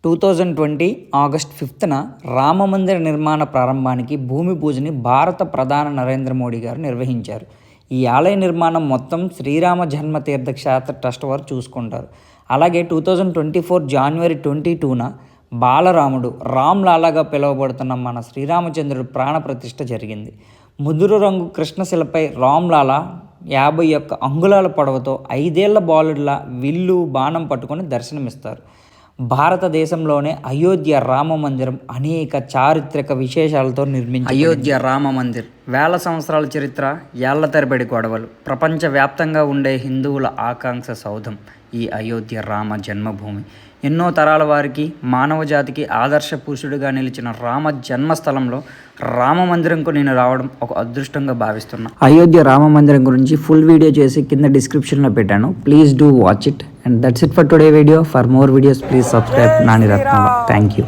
2020 August 5న రామమందిర నిర్మాణ ప్రారంభానికి భూమి పూజని భారత ప్రధాని నరేంద్ర మోడీ గారు నిర్వహించారు. ఈ ఆలయ నిర్మాణం మొత్తం శ్రీరామ జన్మ తీర్థక్షేత్ర ట్రస్ట్ వారు చూసుకుంటారు. అలాగే 2024 జనవరి 22న బాలరాముడు రామ్ లాలాగా పిలువబడుతున్న మన శ్రీరామచంద్రుడు ప్రాణ ప్రతిష్ఠ జరిగింది. ముదురు రంగు కృష్ణశిలపై రామ్ లాలా 51 అంగుళాల పొడవుతో 5 ఏళ్ల బాలుడిలా విల్లు బాణం పట్టుకొని దర్శనమిస్తారు. భారతదేశంలోనే అయోధ్య రామ మందిరం అనేక చారిత్రక విశేషాలతో నిర్మించి అయోధ్య రామ మందిర్ వేల సంవత్సరాల చరిత్ర, ఏళ్ల తరబడి గొడవలు, ప్రపంచవ్యాప్తంగా ఉండే హిందువుల ఆకాంక్ష సౌధం ఈ అయోధ్య రామ జన్మభూమి. ఎన్నో తరాల వారికి, మానవ జాతికి ఆదర్శ పురుషుడిగా నిలిచిన రామ జన్మస్థలంలో రామ మందిరంకు నేను రావడం ఒక అదృష్టంగా భావిస్తున్నా. అయోధ్య రామ మందిరం గురించి ఫుల్ వీడియో చేసి కింద డిస్క్రిప్షన్లో పెట్టాను. Please do watch it. And that's it for today video. For more videos please subscribe Nani Ratnala. Thank you.